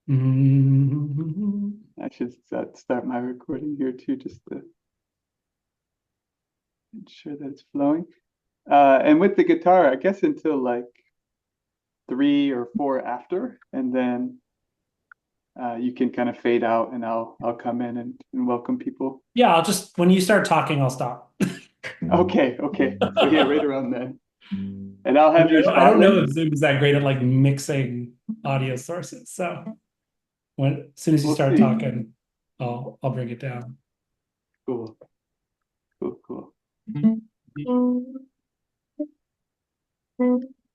I should start my recording here too, just to ensure that it's flowing. And with the guitar, I guess until like 3 or 4 after, and then you can kind of fade out, and I'll come in and welcome people. Yeah, I'll just when you start talking, I'll stop. Okay, okay. So yeah, right around then, and I'll have you I don't know spotlight. if Zoom is that great at like mixing audio sources. So as soon as you We'll start see. talking, I'll bring it down. Cool, cool, cool.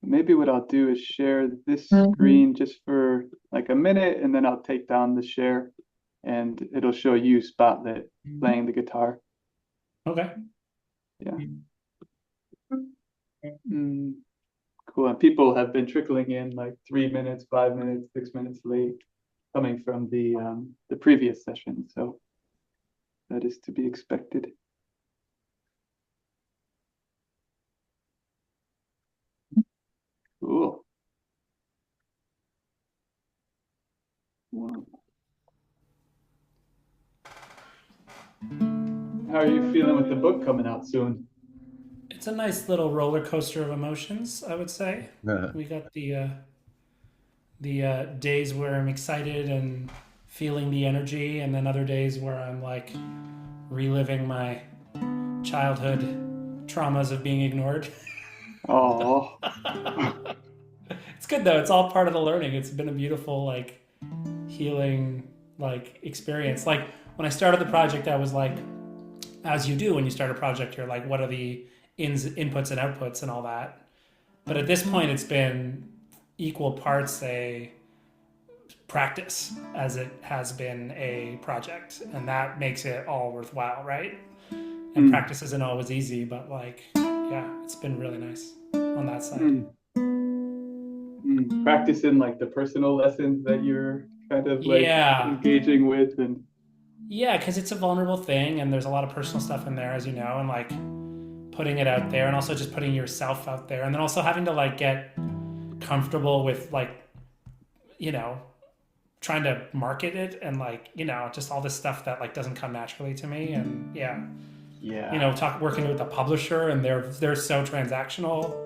Maybe what I'll do is share this screen just for like a minute, and then I'll take down the share, and it'll show you Spotlit playing the guitar. Okay. Yeah. Mm, cool. And people have been trickling in like 3 minutes, 5 minutes, 6 minutes late, coming from the previous session. So that is to be expected. Cool. Wow. How are you feeling with the book coming out soon? It's a nice little roller coaster of emotions, I would say. Uh, We got the days where I'm excited and feeling the energy, and then other days where I'm like reliving my childhood traumas of being ignored. Oh, It's good though. It's all part of the learning. It's been a beautiful like healing like experience. Like when I started the project, I was like, as you do when you start a project, you're like, what are the inputs and outputs and all that. But at this point, it's been equal parts a practice as it has been a project, and that makes it all worthwhile, right? And mm, practice isn't always easy, but like, yeah, it's been really nice on that side. mm, Practicing like the personal lessons that you're kind of like Yeah, engaging with, and yeah, because it's a vulnerable thing, and there's a lot of personal stuff in there, as you know, and like putting it out there, and also just putting yourself out there, and then also having to like get comfortable with like you know trying to market it and like just all this stuff that like doesn't come naturally to me, and yeah, yeah, talk working with a publisher, and they're so transactional.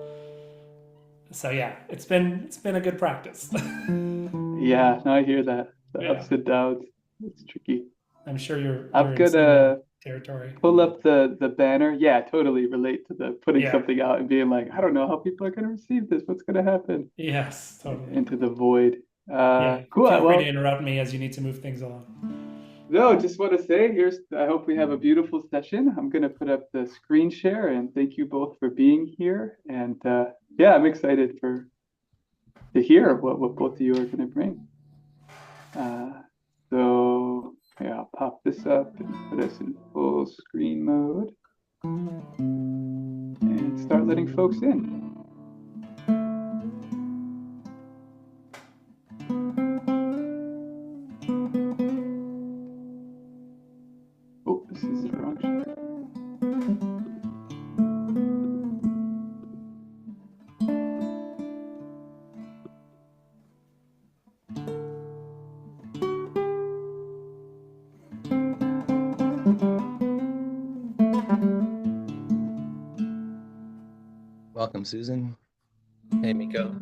So yeah, it's been a good practice. yeah. No, I hear that. The Yeah, ups and downs. It's tricky. I'm sure you're I'm in similar gonna territory. pull up the banner. Yeah, totally relate to the putting Yeah. something out and being like, I don't know how people are gonna receive this. What's gonna happen? Yes, totally. Into the void. Yeah. Cool. Feel free to Well, interrupt me as you need to move things along. no, just want to say here's, I hope we have a beautiful session. I'm gonna put up the screen share, and thank you both for being here. And yeah, I'm excited for to hear what both of you are gonna bring. Uh, so yeah, I'll pop this up and put us in full screen mode and start letting folks in. Oh, this is the wrong share. welcome, Susan. Hey, Miko.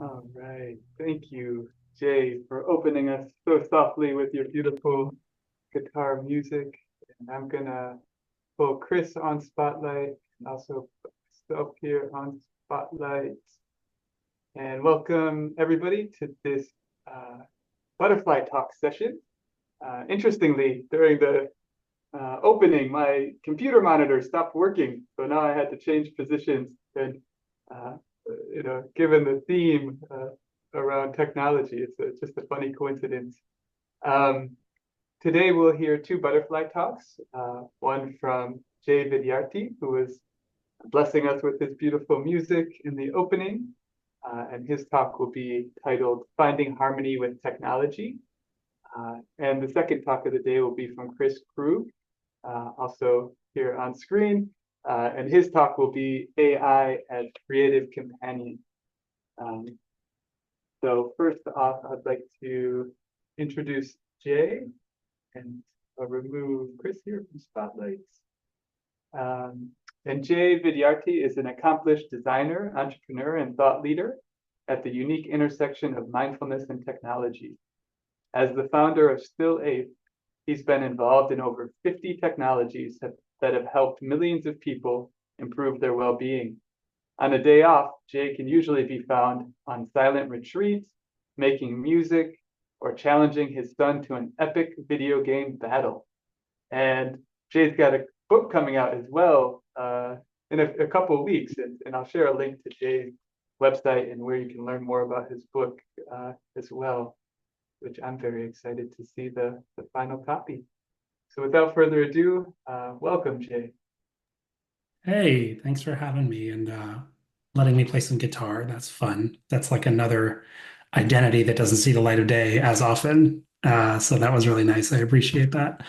All right. Thank you, Jay, for opening us so softly with your beautiful guitar music. And I'm gonna pull Kris on spotlight and also put myself here on spotlight. And welcome everybody to this butterfly talk session. Interestingly, during the opening, my computer monitor stopped working, so now I had to change positions. And uh, given the theme around technology, it's just a funny coincidence. Um, Today we'll hear two butterfly talks, one from Jay Vidyarthi, who is blessing us with his beautiful music in the opening, and his talk will be titled Finding Harmony with Technology. And the second talk of the day will be from Kris Krüg, also here on screen, and his talk will be AI as Creative Companion. So first off, I'd like to introduce Jay, and I'll remove Kris here from spotlights. And Jay Vidyarthi is an accomplished designer, entrepreneur, and thought leader at the unique intersection of mindfulness and technology. As the founder of Still Ape, he's been involved in over 50 technologies that have helped millions of people improve their well-being. On a day off, Jay can usually be found on silent retreats, making music, or challenging his son to an epic video game battle. And Jay's got a book coming out as well in a couple of weeks, and I'll share a link to Jay's website and where you can learn more about his book as well, which I'm very excited to see the final copy. So without further ado, welcome, Jay. Hey, thanks for having me and letting me play some guitar. That's fun. That's like another identity that doesn't see the light of day as often. So that was really nice. I appreciate that.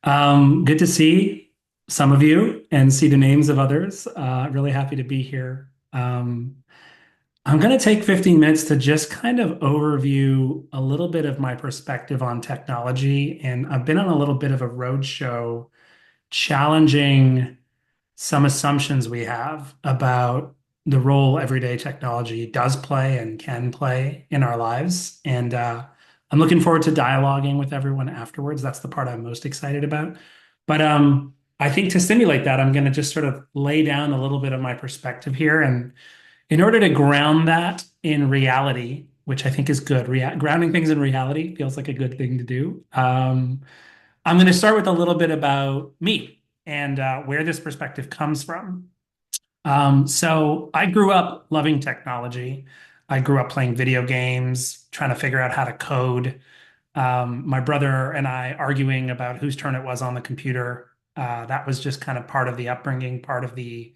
Good to see some of you and see the names of others. Really happy to be here. I'm going to take 15 minutes to just kind of overview a little bit of my perspective on technology. And I've been on a little bit of a roadshow challenging some assumptions we have about the role everyday technology does play and can play in our lives. And I'm looking forward to dialoguing with everyone afterwards. That's the part I'm most excited about. But I think to stimulate that, I'm going to just sort of lay down a little bit of my perspective here. And in order to ground that in reality, which I think is good, grounding things in reality feels like a good thing to do. I'm going to start with a little bit about me and where this perspective comes from. So I grew up loving technology. I grew up playing video games, trying to figure out how to code. My brother and I arguing about whose turn it was on the computer. That was just kind of part of the upbringing, part of the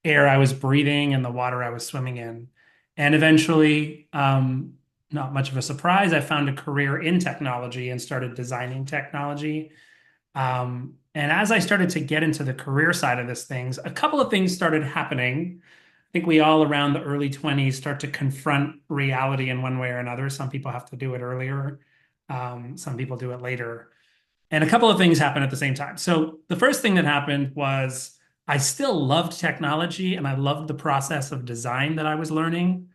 air I was breathing and the water I was swimming in. And eventually, not much of a surprise, I found a career in technology and started designing technology. And as I started to get into the career side of this things, a couple of things started happening. I think we all around the early 20s start to confront reality in one way or another. Some people have to do it earlier. Some people do it later. And a couple of things happened at the same time. So the first thing that happened was I still loved technology and I loved the process of design that I was learning.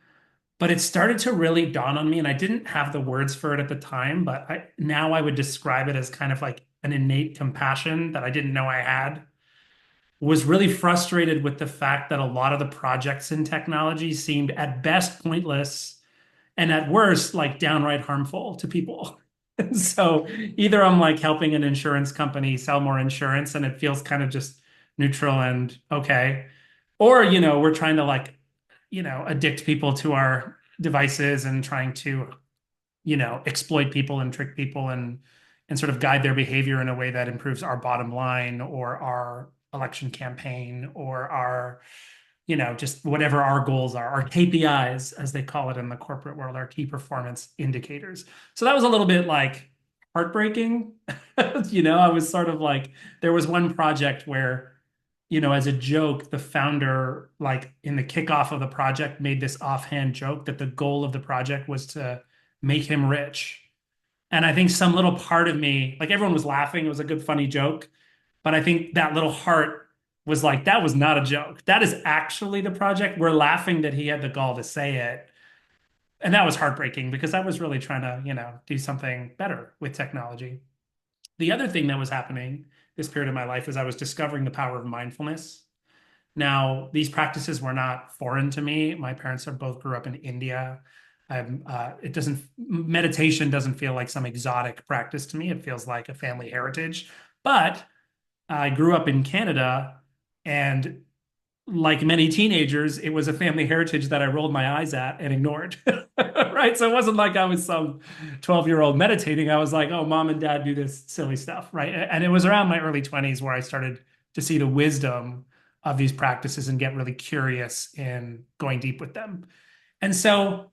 But it started to really dawn on me, and I didn't have the words for it at the time, but now I would describe it as kind of like an innate compassion that I didn't know I had. Was really frustrated with the fact that a lot of the projects in technology seemed at best pointless and at worst like downright harmful to people. So either I'm like helping an insurance company sell more insurance and it feels kind of just neutral and okay, or we're trying to like addict people to our devices and trying to exploit people and trick people and sort of guide their behavior in a way that improves our bottom line or our election campaign or our just whatever our goals are, our KPIs, as they call it in the corporate world, our key performance indicators. So that was a little bit like heartbreaking. I was sort of like, there was one project where, as a joke, the founder, like in the kickoff of the project, made this offhand joke that the goal of the project was to make him rich. And I think some little part of me, like everyone was laughing, it was a good, funny joke. But I think that little heart was like, that was not a joke. That is actually the project. We're laughing that he had the gall to say it. And that was heartbreaking because I was really trying to, do something better with technology. The other thing that was happening this period of my life is I was discovering the power of mindfulness. Now, these practices were not foreign to me. My parents are both grew up in India. Meditation doesn't feel like some exotic practice to me. It feels like a family heritage. But I grew up in Canada, and like many teenagers, it was a family heritage that I rolled my eyes at and ignored. Right. So it wasn't like I was some 12-year-old meditating. I was like, oh, mom and dad do this silly stuff. Right. And it was around my early 20s where I started to see the wisdom of these practices and get really curious in going deep with them. And so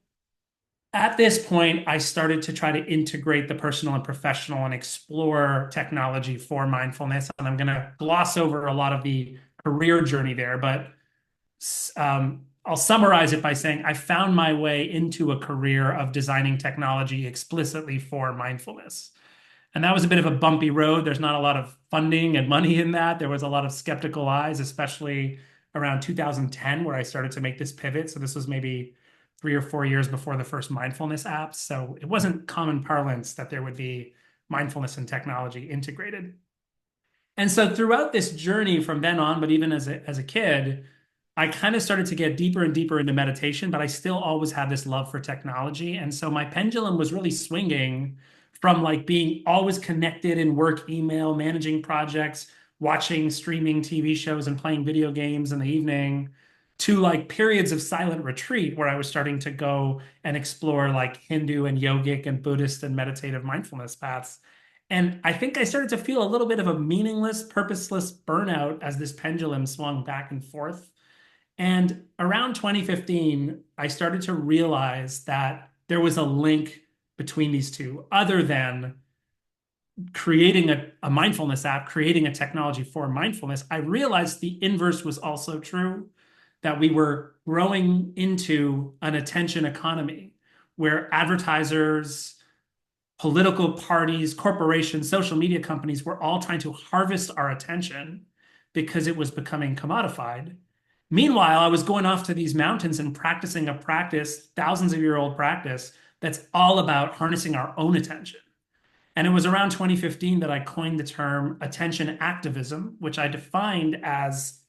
at this point, I started to try to integrate the personal and professional and explore technology for mindfulness. And I'm going to gloss over a lot of the career journey there, but I'll summarize it by saying I found my way into a career of designing technology explicitly for mindfulness. And that was a bit of a bumpy road. There's not a lot of funding and money in that. There was a lot of skeptical eyes, especially around 2010, where I started to make this pivot. So this was maybe 3 or 4 years before the first mindfulness apps. So it wasn't common parlance that there would be mindfulness and technology integrated. And so throughout this journey from then on, but even as a kid, I kind of started to get deeper and deeper into meditation, but I still always had this love for technology. And so my pendulum was really swinging from like being always connected in work email, managing projects, watching streaming TV shows and playing video games in the evening to like periods of silent retreat where I was starting to go and explore like Hindu and yogic and Buddhist and meditative mindfulness paths. And I think I started to feel a little bit of a meaningless, purposeless burnout as this pendulum swung back and forth. And around 2015, I started to realize that there was a link between these two, other than creating a mindfulness app, creating a technology for mindfulness. I realized the inverse was also true, that we were growing into an attention economy where advertisers, political parties, corporations, social media companies were all trying to harvest our attention because it was becoming commodified. Meanwhile, I was going off to these mountains and practicing a practice, thousands of year old practice, that's all about harnessing our own attention. And it was around 2015 that I coined the term attention activism, which I defined as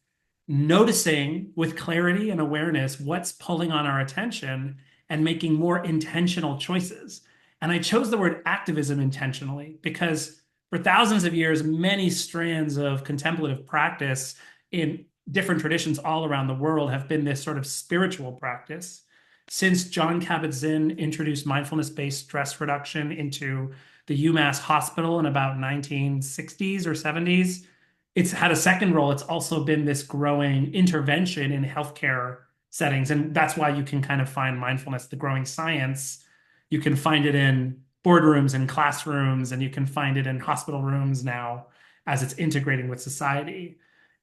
noticing with clarity and awareness what's pulling on our attention and making more intentional choices. And I chose the word activism intentionally because for thousands of years, many strands of contemplative practice in different traditions all around the world have been this sort of spiritual practice. Since Jon Kabat-Zinn introduced mindfulness-based stress reduction into the UMass hospital in about 1960s or 70s, it's had a second role. It's also been this growing intervention in healthcare settings. And that's why you can kind of find mindfulness, the growing science, You can find it in boardrooms and classrooms, and you can find it in hospital rooms now as it's integrating with society.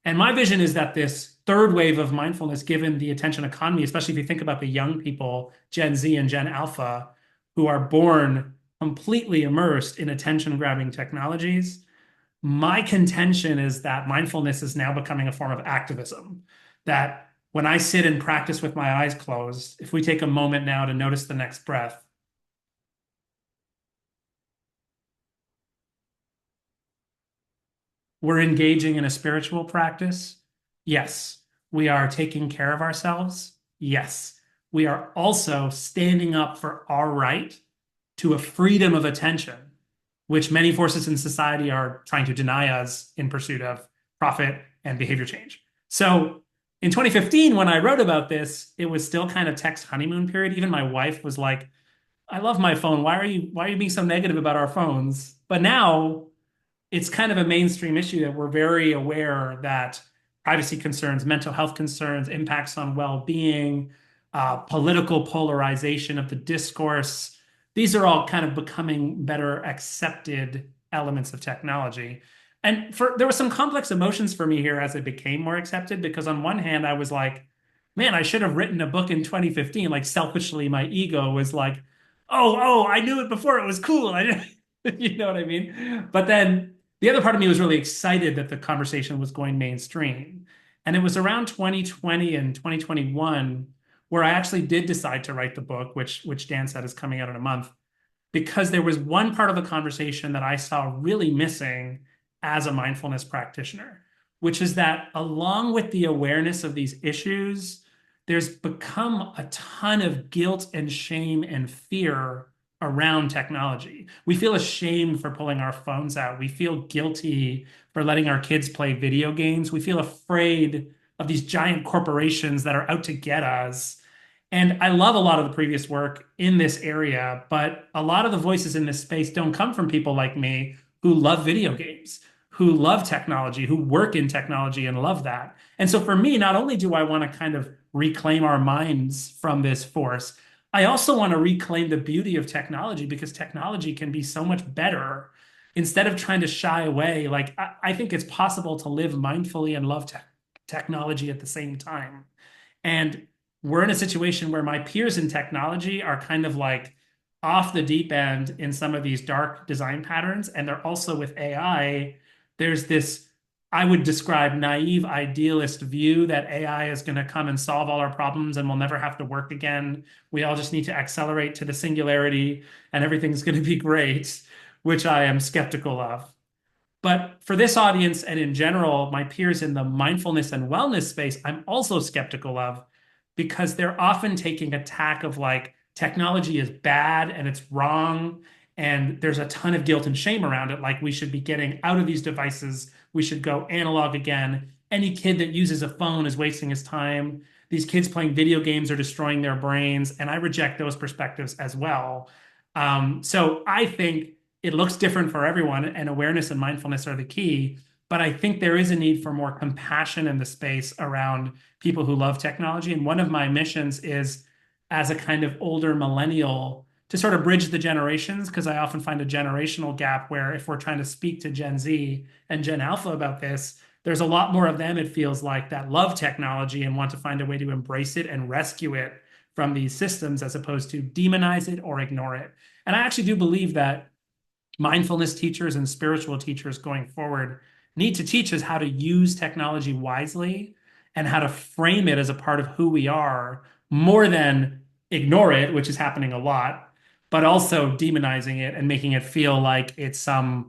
And my vision is that this third wave of mindfulness, given the attention economy, especially if you think about the young people, Gen Z and Gen Alpha, who are born completely immersed in attention-grabbing technologies, my contention is that mindfulness is now becoming a form of activism. That when I sit and practice with my eyes closed, if we take a moment now to notice the next breath, we're engaging in a spiritual practice. Yes. We are taking care of ourselves. Yes. We are also standing up for our right to a freedom of attention, which many forces in society are trying to deny us in pursuit of profit and behavior change. So in 2015, when I wrote about this, it was still kind of tech's honeymoon period. Even my wife was like, I love my phone. Why are you being so negative about our phones? But now it's kind of a mainstream issue that we're very aware that privacy concerns, mental health concerns, impacts on well-being, political polarization of the discourse, these are all kind of becoming better accepted elements of technology. And there were some complex emotions for me here as it became more accepted, because on one hand, I was like, man, I should have written a book in 2015. Like selfishly, my ego was like, oh, I knew it before it was cool. I didn't, you know what I mean? But then the other part of me was really excited that the conversation was going mainstream. And it was around 2020 and 2021 where I actually did decide to write the book, which Dan said is coming out in a month, because there was one part of the conversation that I saw really missing as a mindfulness practitioner, which is that along with the awareness of these issues, there's become a ton of guilt and shame and fear around technology. We feel ashamed for pulling our phones out. We feel guilty for letting our kids play video games. We feel afraid of these giant corporations that are out to get us. And I love a lot of the previous work in this area, but a lot of the voices in this space don't come from people like me who love video games, who love technology, who work in technology and love that. And so for me, not only do I want to kind of reclaim our minds from this force, I also want to reclaim the beauty of technology, because technology can be so much better. Instead of trying to shy away, like I think it's possible to live mindfully and love technology at the same time. And we're in a situation where my peers in technology are kind of like off the deep end in some of these dark design patterns. And they're also with AI, there's this, I would describe, naive idealist view that AI is going to come and solve all our problems and we'll never have to work again. We all just need to accelerate to the singularity and everything's going to be great, which I am skeptical of. But for this audience and in general, my peers in the mindfulness and wellness space, I'm also skeptical of, because they're often taking a tack of like technology is bad and it's wrong. And there's a ton of guilt and shame around it. Like we should be getting out of these devices. We should go analog again. Any kid that uses a phone is wasting his time. These kids playing video games are destroying their brains. And I reject those perspectives as well. So I think it looks different for everyone, and awareness and mindfulness are the key. But I think there is a need for more compassion in the space around people who love technology. And one of my missions is, as a kind of older millennial, to sort of bridge the generations, because I often find a generational gap where if we're trying to speak to Gen Z and Gen Alpha about this, there's a lot more of them, it feels like, that love technology and want to find a way to embrace it and rescue it from these systems, as opposed to demonize it or ignore it. And I actually do believe that mindfulness teachers and spiritual teachers going forward need to teach us how to use technology wisely and how to frame it as a part of who we are, more than ignore it, which is happening a lot, but also demonizing it and making it feel like it's some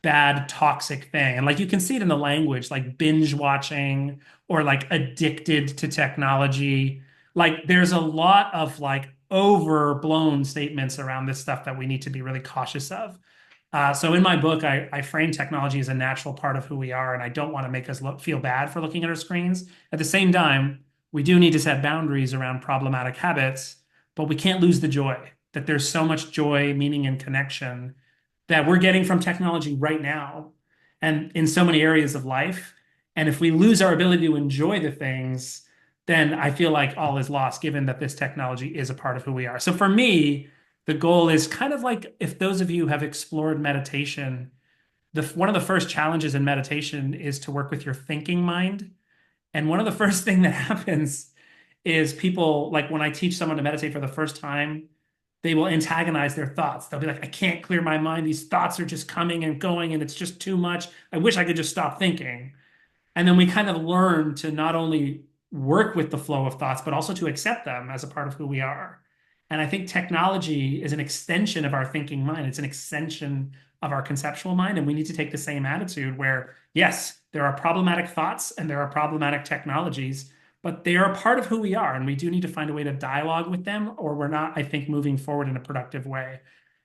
bad, toxic thing. And like you can see it in the language, like binge watching or like addicted to technology. Like there's a lot of like overblown statements around this stuff that we need to be really cautious of. So in my book, I frame technology as a natural part of who we are, and I don't want to make us feel bad for looking at our screens. At the same time, we do need to set boundaries around problematic habits, but we can't lose the joy, that there's so much joy, meaning, and connection that we're getting from technology right now and in so many areas of life. And if we lose our ability to enjoy the things, then I feel like all is lost, given that this technology is a part of who we are. So for me, the goal is kind of like if those of you have explored meditation, one of the first challenges in meditation is to work with your thinking mind. And one of the first thing that happens is people, like when I teach someone to meditate for the first time, they will antagonize their thoughts. They'll be like, I can't clear my mind. These thoughts are just coming and going, and it's just too much. I wish I could just stop thinking. And then we kind of learn to not only work with the flow of thoughts, but also to accept them as a part of who we are. And I think technology is an extension of our thinking mind. It's an extension of our conceptual mind. And we need to take the same attitude where, yes, there are problematic thoughts and there are problematic technologies, but they are a part of who we are. And we do need to find a way to dialogue with them, or we're not, I think, moving forward in a productive way.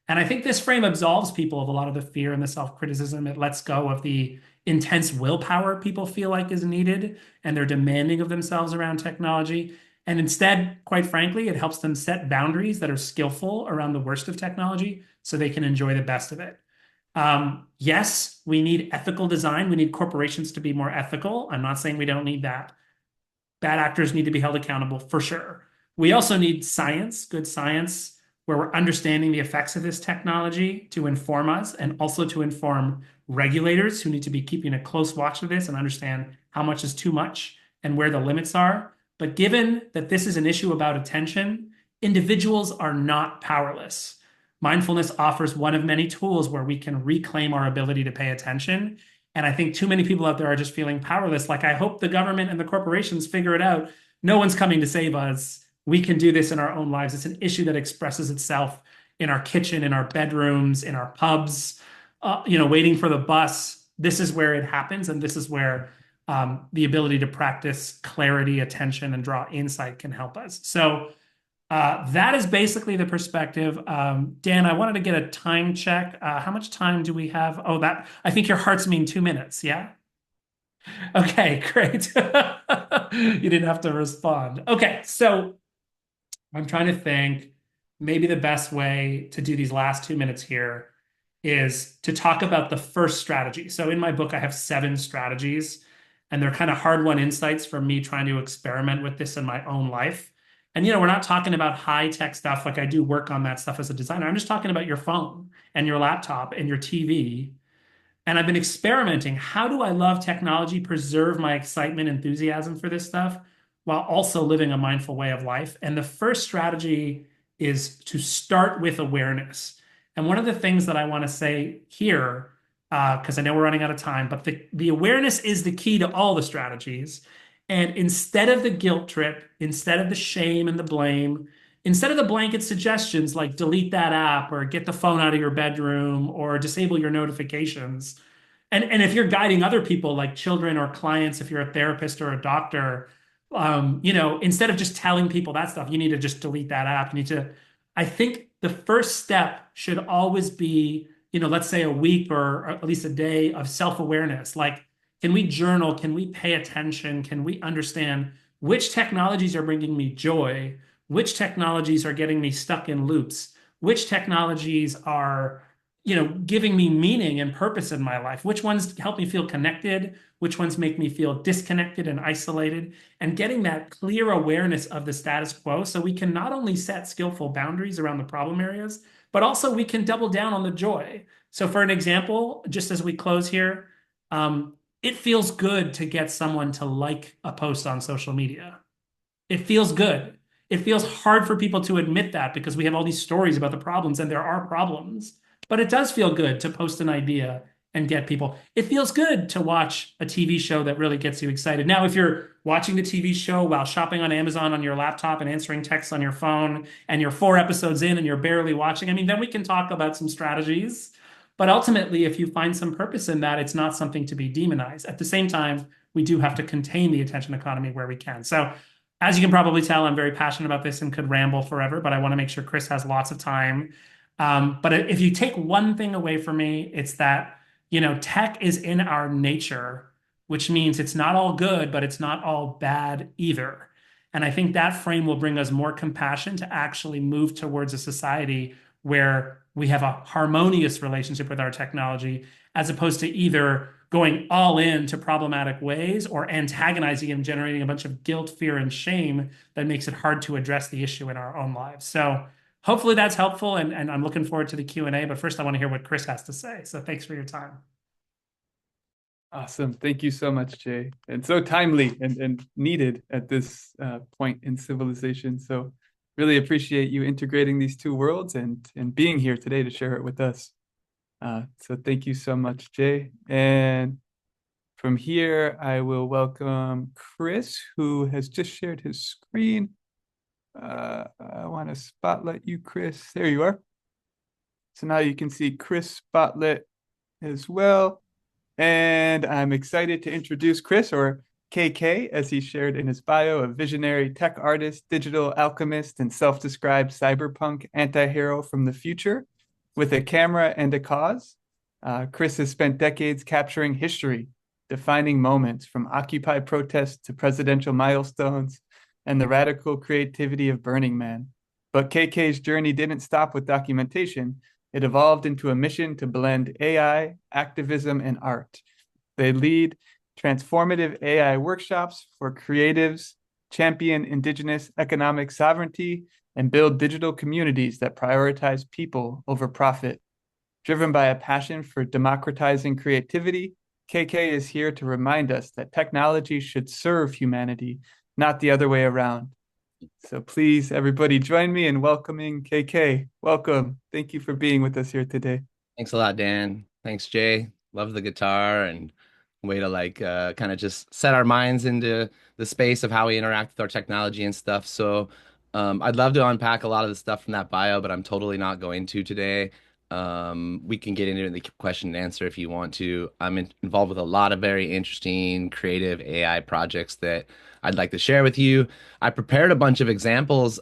And I think this frame absolves people of a lot of the fear and the self-criticism. It lets go of the intense willpower people feel like is needed, and they're demanding of themselves around technology. And instead, quite frankly, it helps them set boundaries that are skillful around the worst of technology so they can enjoy the best of it. Yes, we need ethical design. We need corporations to be more ethical. I'm not saying we don't need that. Bad actors need to be held accountable for sure. We also need science, good science, where we're understanding the effects of this technology to inform us and also to inform regulators who need to be keeping a close watch of this and understand how much is too much and where the limits are. But given that this is an issue about attention, individuals are not powerless. Mindfulness offers one of many tools where we can reclaim our ability to pay attention. And I think too many people out there are just feeling powerless. Like, I hope the government and the corporations figure it out. No one's coming to save us. We can do this in our own lives. It's an issue that expresses itself in our kitchen, in our bedrooms, in our pubs, waiting for the bus. This is where it happens. And this is where the ability to practice clarity, attention, and draw insight can help us. So that is basically the perspective. Dan, I wanted to get a time check. How much time do we have? Oh, I think your hearts mean 2 minutes. Yeah. Okay, great. You didn't have to respond. Okay, so I'm trying to think. Maybe the best way to do these last 2 minutes here is to talk about the first strategy. So in my book, I have 7 strategies, and they're kind of hard-won insights from me trying to experiment with this in my own life. And, we're not talking about high-tech stuff. Like, I do work on that stuff as a designer. I'm just talking about your phone and your laptop and your TV. And I've been experimenting. How do I love technology, preserve my excitement, enthusiasm for this stuff, while also living a mindful way of life? And the first strategy is to start with awareness. And one of the things that I want to say here, because I know we're running out of time, but the awareness is the key to all the strategies. And instead of the guilt trip, instead of the shame and the blame, instead of the blanket suggestions like delete that app or get the phone out of your bedroom or disable your notifications, and if you're guiding other people like children or clients, if you're a therapist or a doctor, instead of just telling people that stuff, you need to just delete that app. I think the first step should always be, let's say a week or at least a day of self-awareness. Like, can we journal? Can we pay attention? Can we understand which technologies are bringing me joy? Which technologies are getting me stuck in loops? Which technologies are, giving me meaning and purpose in my life? Which ones help me feel connected? Which ones make me feel disconnected and isolated? And getting that clear awareness of the status quo so we can not only set skillful boundaries around the problem areas, but also we can double down on the joy. So for an example, just as we close here, it feels good to get someone to like a post on social media. It feels good. It feels hard for people to admit that because we have all these stories about the problems, and there are problems. But it does feel good to post an idea and get people. It feels good to watch a TV show that really gets you excited. Now, if you're watching the TV show while shopping on Amazon on your laptop and answering texts on your phone, and you're 4 episodes in and you're barely watching, then we can talk about some strategies. But ultimately, if you find some purpose in that, it's not something to be demonized. At the same time, we do have to contain the attention economy where we can. So as you can probably tell, I'm very passionate about this and could ramble forever, but I want to make sure Kris has lots of time. But if you take one thing away from me, it's that, tech is in our nature, which means it's not all good, but it's not all bad either. And I think that frame will bring us more compassion to actually move towards a society where we have a harmonious relationship with our technology, as opposed to either going all in to problematic ways or antagonizing and generating a bunch of guilt, fear, and shame that makes it hard to address the issue in our own lives. So hopefully that's helpful, and I'm looking forward to the Q&A. But first, I want to hear what Kris has to say. So thanks for your time. Awesome. Thank you so much, Jay. And so timely and needed at this point in civilization. So really appreciate you integrating these two worlds and being here today to share it with us. So thank you so much, Jay. And from here, I will welcome Kris, who has just shared his screen. I want to spotlight you, Kris. There you are. So now you can see Kris spotlit as well. And I'm excited to introduce Kris, or KK, as he shared in his bio, a visionary tech artist, digital alchemist, and self-described cyberpunk anti-hero from the future with a camera and a cause. Kris has spent decades capturing history, defining moments from Occupy protests to presidential milestones and the radical creativity of Burning Man. But KK's journey didn't stop with documentation. It evolved into a mission to blend AI, activism, and art. They lead transformative AI workshops for creatives, champion indigenous economic sovereignty, and build digital communities that prioritize people over profit. Driven by a passion for democratizing creativity, KK is here to remind us that technology should serve humanity, not the other way around. So please, everybody, join me in welcoming KK. Welcome. Thank you for being with us here today. Thanks a lot, Dan. Thanks, Jay. Love the guitar and way to kind of just set our minds into the space of how we interact with our technology and stuff. So I'd love to unpack a lot of the stuff from that bio, but I'm totally not going to today. We can get into it in the question and answer if you want to. Involved with a lot of very interesting creative AI projects that I'd like to share with you. I prepared a bunch of examples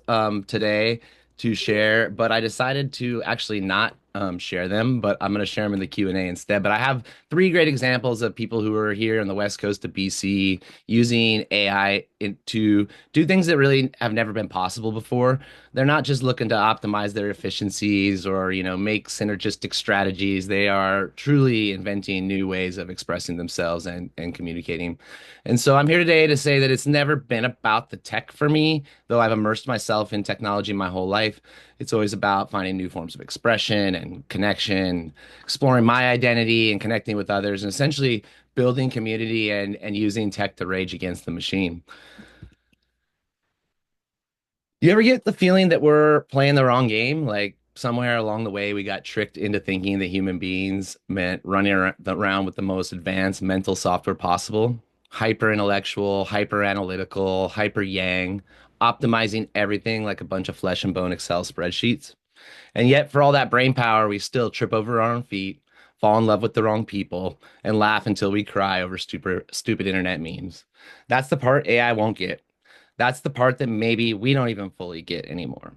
today to share, but I decided to actually not share them, but I'm going to share them in the Q&A instead. But I have three great examples of people who are here on the west coast of BC using AI to do things that really have never been possible before. They're not just looking to optimize their efficiencies or, make synergistic strategies. They are truly inventing new ways of expressing themselves and communicating. And so I'm here today to say that it's never been about the tech for me, though I've immersed myself in technology my whole life. It's always about finding new forms of expression and connection, exploring my identity and connecting with others, and essentially building community and using tech to rage against the machine. You ever get the feeling that we're playing the wrong game? Like somewhere along the way, we got tricked into thinking that human beings meant running around with the most advanced mental software possible, hyper intellectual, hyper analytical, hyper yang, optimizing everything like a bunch of flesh and bone Excel spreadsheets. And yet, for all that brain power, we still trip over our own feet, fall in love with the wrong people, and laugh until we cry over stupid internet memes. That's the part AI won't get. That's the part that maybe we don't even fully get anymore.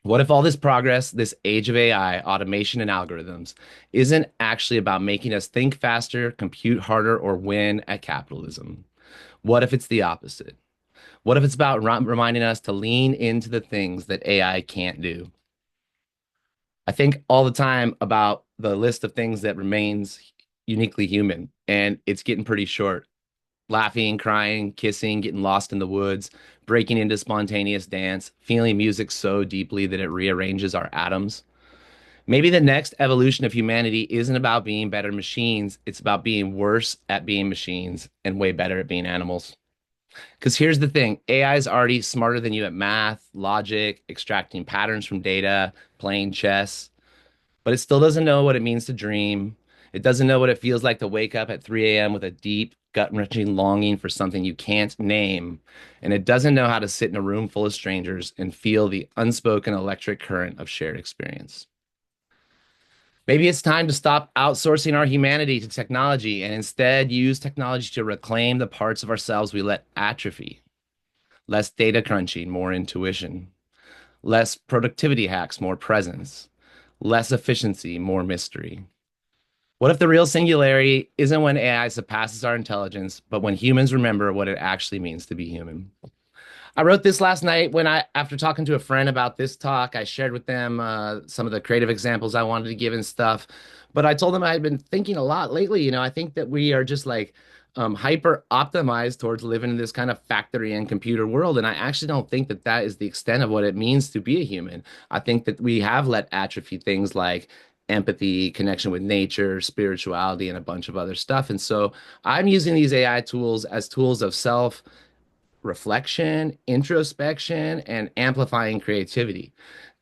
What if all this progress, this age of AI, automation, and algorithms isn't actually about making us think faster, compute harder, or win at capitalism? What if it's the opposite? What if it's about reminding us to lean into the things that AI can't do? I think all the time about the list of things that remains uniquely human, and it's getting pretty short. Laughing, crying, kissing, getting lost in the woods, breaking into spontaneous dance, feeling music so deeply that it rearranges our atoms. Maybe the next evolution of humanity isn't about being better machines, it's about being worse at being machines and way better at being animals. Because here's the thing, AI is already smarter than you at math, logic, extracting patterns from data, playing chess, but it still doesn't know what it means to dream. It doesn't know what it feels like to wake up at 3 a.m. with a deep, gut-wrenching longing for something you can't name. And it doesn't know how to sit in a room full of strangers and feel the unspoken electric current of shared experience. Maybe it's time to stop outsourcing our humanity to technology and instead use technology to reclaim the parts of ourselves we let atrophy. Less data crunching, more intuition. Less productivity hacks, more presence. Less efficiency, more mystery. What if the real singularity isn't when AI surpasses our intelligence, but when humans remember what it actually means to be human? I wrote this last night after talking to a friend about this talk, I shared with them some of the creative examples I wanted to give and stuff. But I told them I had been thinking a lot lately. I think that we are just like hyper optimized towards living in this kind of factory and computer world. And I actually don't think that that is the extent of what it means to be a human. I think that we have let atrophy things like empathy, connection with nature, spirituality, and a bunch of other stuff. And so I'm using these AI tools as tools of self reflection, introspection, and amplifying creativity.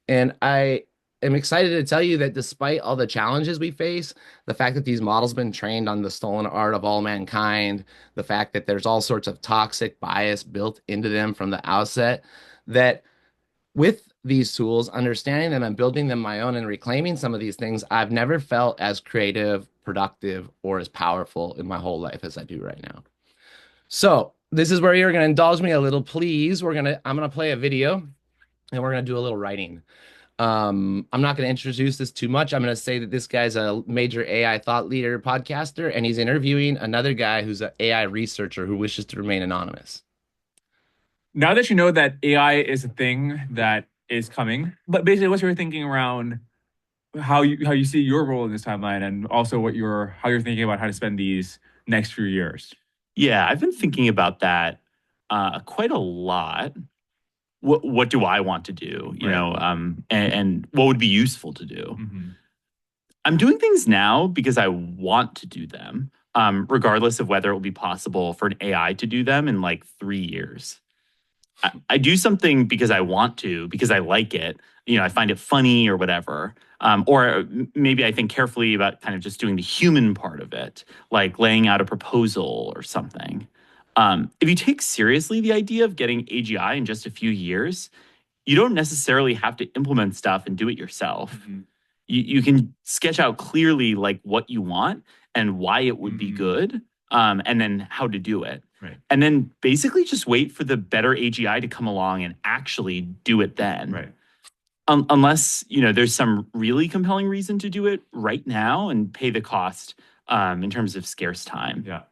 And I am excited to tell you that despite all the challenges we face, the fact that these models have been trained on the stolen art of all mankind, the fact that there's all sorts of toxic bias built into them from the outset, that with these tools, understanding them and building them my own and reclaiming some of these things, I've never felt as creative, productive, or as powerful in my whole life as I do right now. So this is where you're going to indulge me a little, please. I'm gonna play a video and we're gonna do a little writing. I'm not going to introduce this too much. I'm going to say that this guy's a major AI thought leader podcaster, and he's interviewing another guy who's an AI researcher who wishes to remain anonymous. Now that you know that AI is a thing that is coming, but basically what's your thinking around how you see your role in this timeline, and also how you're thinking about how to spend these next few years? Yeah, I've been thinking about that quite a lot. What do I want to do? You Right. know, and what would be useful to do? Mm-hmm. I'm doing things now because I want to do them, regardless of whether it will be possible for an AI to do them in like 3 years. I do something because I want to, because I like it. You know, I find it funny or whatever. Or maybe I think carefully about kind of just doing the human part of it, like laying out a proposal or something. If you take seriously the idea of getting AGI in just a few years, you don't necessarily have to implement stuff and do it yourself. Mm-hmm. You can sketch out clearly like what you want and why it would be good, and then how to do it. Right. And then basically just wait for the better AGI to come along and actually do it then. Right. Unless, you know, there's some really compelling reason to do it right now and pay the cost in terms of scarce time. Yeah.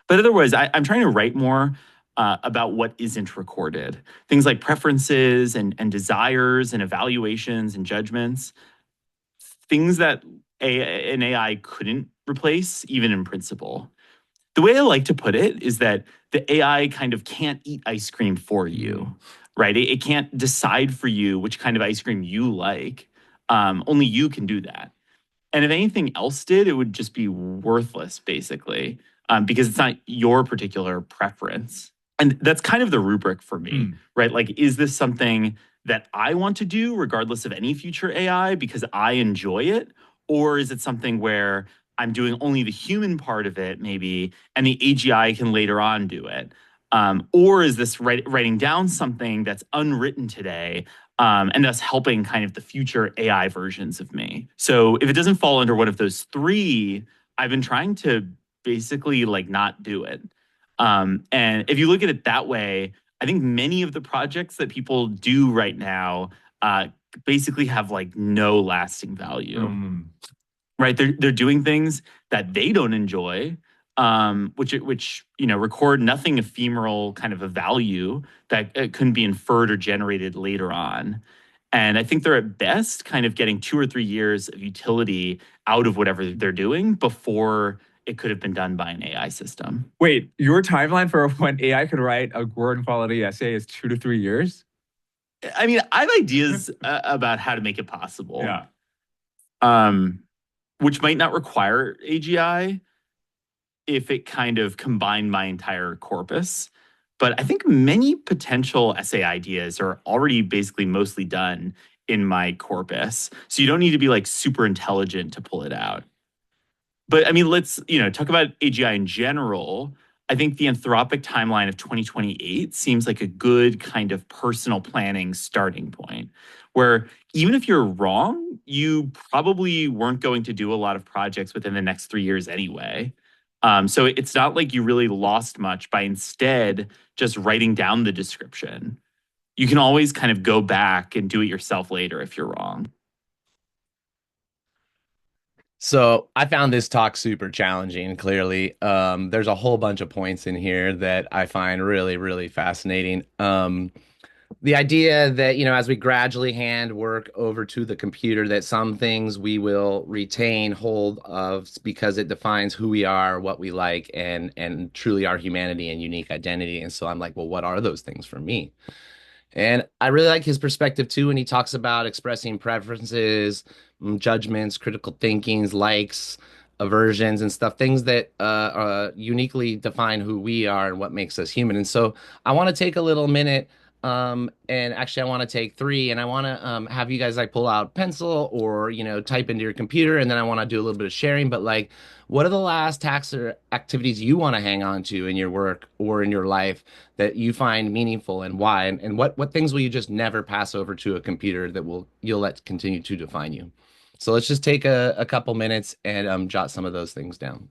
But otherwise, I'm trying to write more about what isn't recorded. Things like preferences and desires and evaluations and judgments. Things that an AI couldn't replace, even in principle. The way I like to put it is that the AI kind of can't eat ice cream for you, right? It can't decide for you which kind of ice cream you like. Only you can do that. And if anything else did, it would just be worthless, basically, because it's not your particular preference. And that's kind of the rubric for me, right? Like, is this something that I want to do regardless of any future AI because I enjoy it? Or is it something where I'm doing only the human part of it, maybe, and the AGI can later on do it? Or is this writing down something that's unwritten today, and thus helping kind of the future AI versions of me? So if it doesn't fall under one of those three, I've been trying to basically like not do it. And if you look at it that way, I think many of the projects that people do right now basically have like no lasting value. Right? They're doing things that they don't enjoy, which you know, record nothing ephemeral kind of a value that couldn't be inferred or generated later on. And I think they're at best kind of getting 2 or 3 years of utility out of whatever they're doing before it could have been done by an AI system. Wait, your timeline for when AI could write a word quality essay is 2 to 3 years? I mean, I have ideas about how to make it possible. Yeah. Which might not require AGI if it kind of combined my entire corpus. But I think many potential essay ideas are already basically mostly done in my corpus. So you don't need to be like super intelligent to pull it out. But I mean, let's, you know, talk about AGI in general. I think the anthropic timeline of 2028 seems like a good kind of personal planning starting point, where even if you're wrong, you probably weren't going to do a lot of projects within the next 3 years anyway. So it's not like you really lost much by instead just writing down the description. You can always kind of go back and do it yourself later if you're wrong. So I found this talk super challenging, clearly. There's a whole bunch of points in here that I find really, really fascinating. the idea that, as we gradually hand work over to the computer, that some things we will retain hold of because it defines who we are, what we like, and truly our humanity and unique identity. And so I'm like, well, what are those things for me? And I really like his perspective too when he talks about expressing preferences, judgments, critical thinkings, likes, aversions, and stuff, things that uniquely define who we are and what makes us human. And so I want to take a little minute. And actually, I want to take three, and I want to have you guys like pull out pencil or type into your computer, and then I want to do a little bit of sharing. But like, what are the last tasks or activities you want to hang on to in your work or in your life that you find meaningful, and why? And what things will you just never pass over to a computer that you'll let continue to define you? So let's just take a couple minutes and jot some of those things down.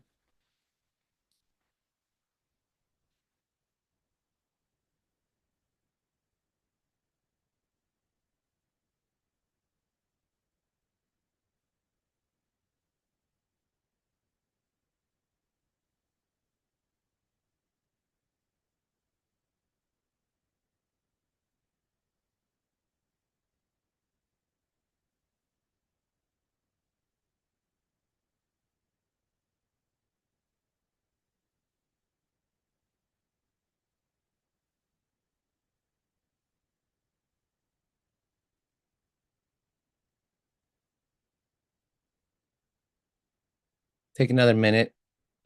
Take another minute,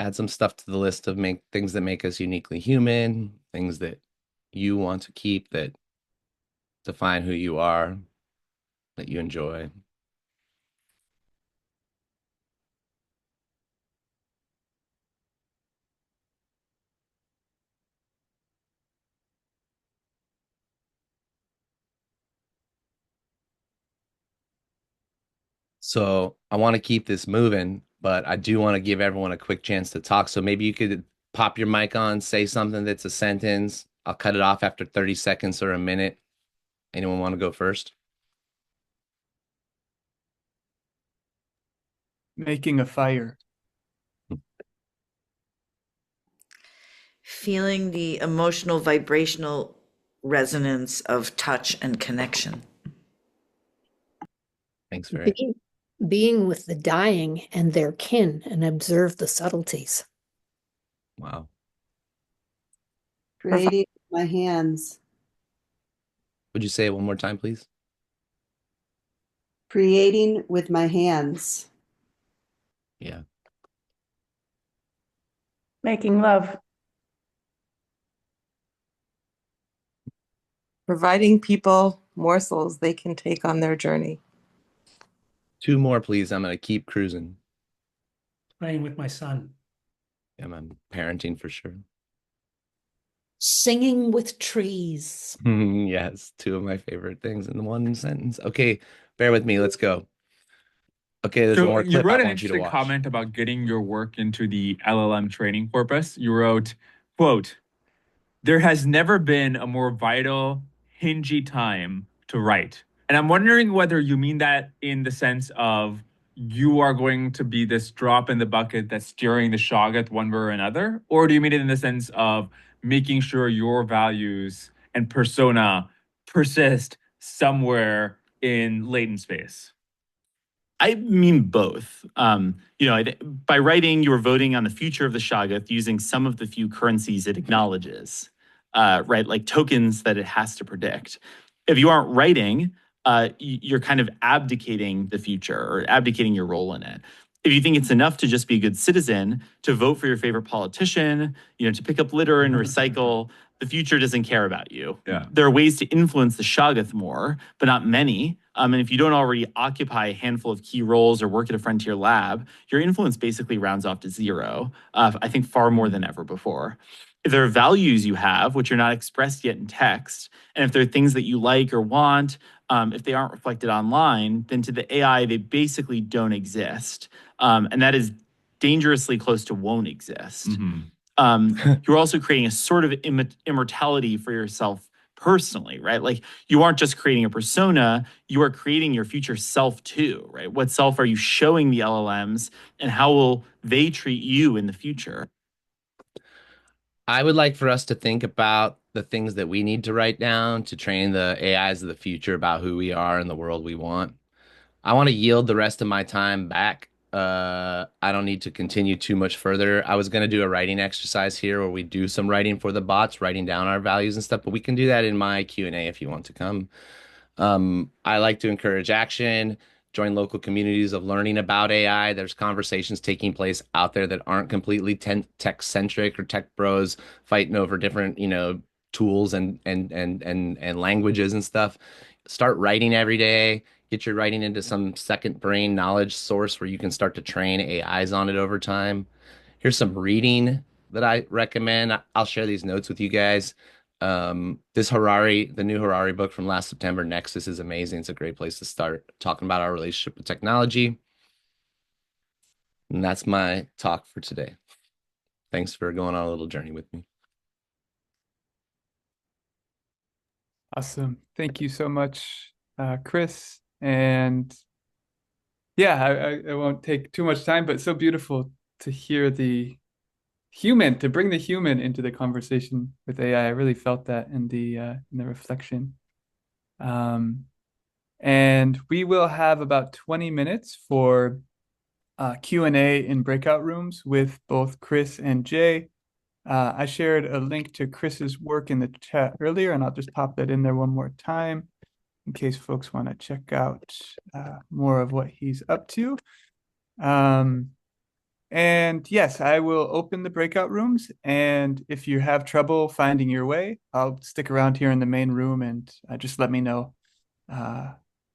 add some stuff to the list of make things that make us uniquely human, things that you want to keep that define who you are, that you enjoy. So I want to keep this moving, but I do want to give everyone a quick chance to talk. So maybe you could pop your mic on, say something that's a sentence. I'll cut it off after 30 seconds or a minute. Anyone want to go first? Making a fire. Feeling the emotional vibrational resonance of touch and connection. Thanks very much. Being with the dying and their kin and observe the subtleties. Wow. Creating with my hands. Would you say it one more time, please? Creating with my hands. Yeah. Making love. Providing people morsels they can take on their journey. Two more, please. I'm going to keep cruising. Playing with my son. Yeah, I'm parenting for sure. Singing with trees. Yes, two of my favorite things in the one sentence. Okay, bear with me. Let's go. Okay, there's one more You clip wrote I an want you to interesting watch. comment about getting your work into the LLM training corpus. You wrote, quote, "There has never been a more vital, hingy time to write." And I'm wondering whether you mean that in the sense of you are going to be this drop in the bucket that's steering the Shoggoth one way or another? Or do you mean it in the sense of making sure your values and persona persist somewhere in latent space? I mean both. By writing, you are voting on the future of the Shoggoth using some of the few currencies it acknowledges, right? Like tokens that it has to predict. If you aren't writing, you're kind of abdicating the future or abdicating your role in it. If you think it's enough to just be a good citizen, to vote for your favorite politician, to pick up litter and recycle, the future doesn't care about you. Yeah. There are ways to influence the Shoggoth more, but not many. And if you don't already occupy a handful of key roles or work at a frontier lab, your influence basically rounds off to zero, I think far more than ever before. If there are values you have, which are not expressed yet in text, and if there are things that you like or want, if they aren't reflected online, then to the AI, they basically don't exist. And that is dangerously close to won't exist. You're also creating a sort of immortality for yourself personally, right? Like you aren't just creating a persona, you are creating your future self too, right? What self are you showing the LLMs and how will they treat you in the future? I would like for us to think about the things that we need to write down to train the AIs of the future about who we are and the world we want. I want to yield the rest of my time back. I don't need to continue too much further. I was going to do a writing exercise here where we do some writing for the bots, writing down our values and stuff, but we can do that in my Q&A if you want to come. I like to encourage action, join local communities of learning about AI. There's conversations taking place out there that aren't completely tech centric or tech bros fighting over different, tools and languages and stuff. Start writing every day. Get your writing into some second brain knowledge source where you can start to train AIs on it over time. Here's some reading that I recommend. I'll share these notes with you guys. This the new Harari book from last September, Nexus, is amazing. It's a great place to start talking about our relationship with technology. And that's my talk for today. Thanks for going on a little journey with me. Awesome. Thank you so much, Kris. And yeah, I won't take too much time, but so beautiful to hear to bring the human into the conversation with AI. I really felt that in the reflection. And we will have about 20 minutes for Q&A in breakout rooms with both Kris and Jay. I shared a link to Kris's work in the chat earlier, and I'll just pop that in there one more time in case folks want to check out more of what he's up to. And yes, I will open the breakout rooms. And if you have trouble finding your way, I'll stick around here in the main room and just let me know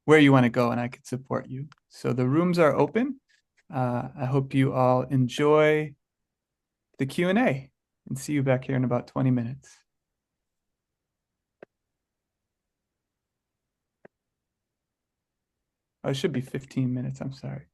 where you want to go and I can support you. So the rooms are open. I hope you all enjoy the Q&A and see you back here in about 20 minutes. Oh, it should be 15 minutes. I'm sorry.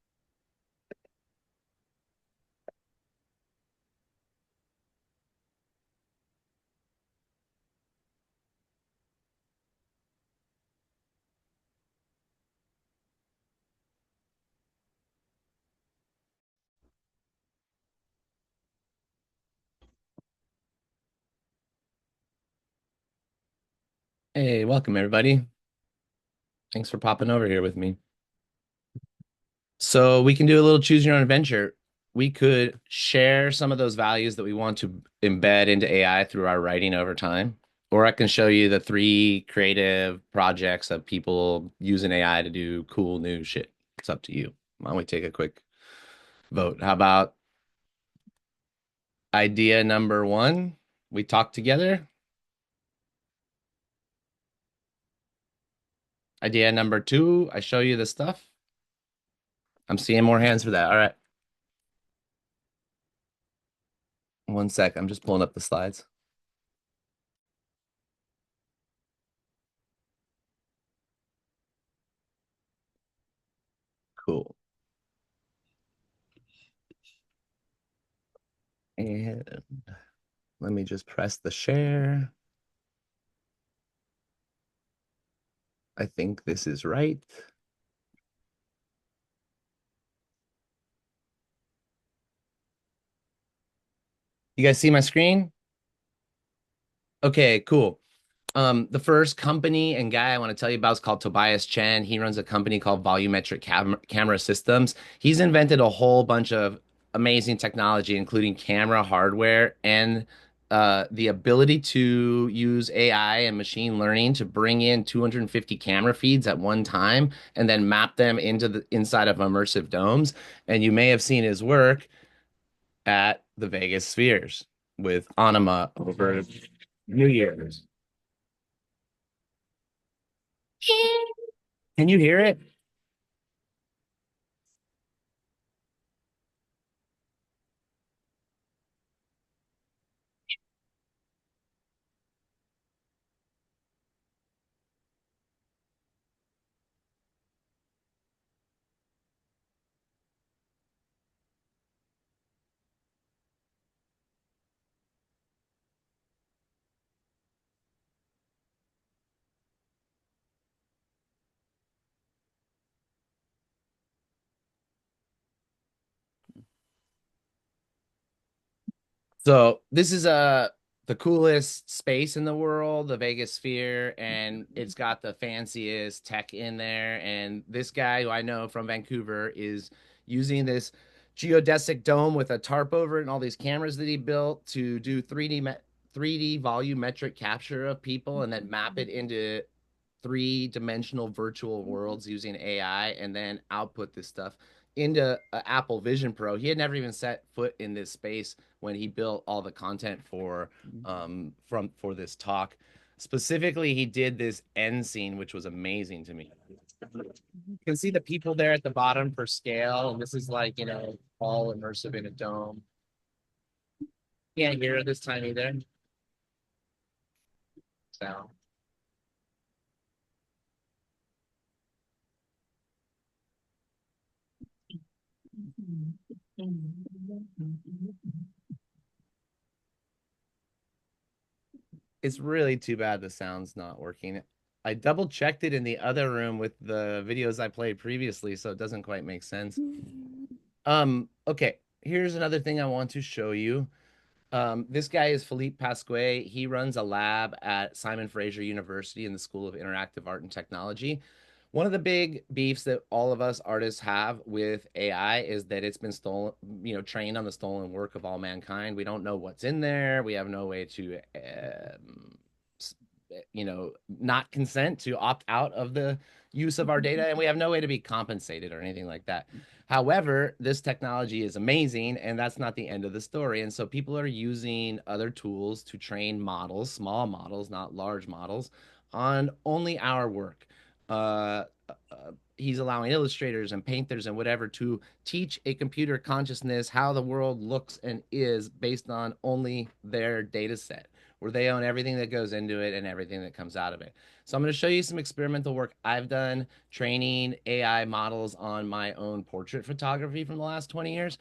Hey, welcome everybody. Thanks for popping over here with me. So we can do a little choose your own adventure. We could share some of those values that we want to embed into AI through our writing over time. Or I can show you the 3 creative projects of people using AI to do cool new shit. It's up to you. Why don't we take a quick vote? How about idea number 1? We talk together. Idea number 2, I show you the stuff. I'm seeing more hands for that. All right. One sec. I'm just pulling up the slides. Cool. And let me just press the share. I think this is right. You guys see my screen? Okay, cool. The first company and guy I want to tell you about is called Tobias Chen. He runs a company called Volumetric Camera Systems. He's invented a whole bunch of amazing technology, including camera hardware and the ability to use AI and machine learning to bring in 250 camera feeds at one time and then map them into the inside of immersive domes. And you may have seen his work at the Vegas Spheres with Anima over New Year's. Can you hear it? So this is a the coolest space in the world, the Vegas Sphere, and it's got the fanciest tech in there. And this guy who I know from Vancouver is using this geodesic dome with a tarp over it and all these cameras that he built to do 3D volumetric capture of people and then map it into three-dimensional virtual worlds using AI and then output this stuff into Apple Vision Pro. He had never even set foot in this space when he built all the content for this talk. Specifically, he did this end scene, which was amazing to me. You can see the people there at the bottom for scale, and this is like, all immersive in a dome. Can't hear it this time either. Sound. It's really too bad the sound's not working. I double checked it in the other room with the videos I played previously, so it doesn't quite make sense. Okay, here's another thing I want to show you. This guy is Philippe Pasquier. He runs a lab at Simon Fraser University in the School of Interactive Art and Technology. One of the big beefs that all of us artists have with AI is that it's been stolen, trained on the stolen work of all mankind. We don't know what's in there. We have no way to, not consent to opt out of the use of our data, and we have no way to be compensated or anything like that. However, this technology is amazing, and that's not the end of the story. And so people are using other tools to train models, small models, not large models, on only our work. He's allowing illustrators and painters and whatever to teach a computer consciousness how the world looks and is based on only their data set, where they own everything that goes into it and everything that comes out of it. So I'm going to show you some experimental work I've done training AI models on my own portrait photography from the last 20 years.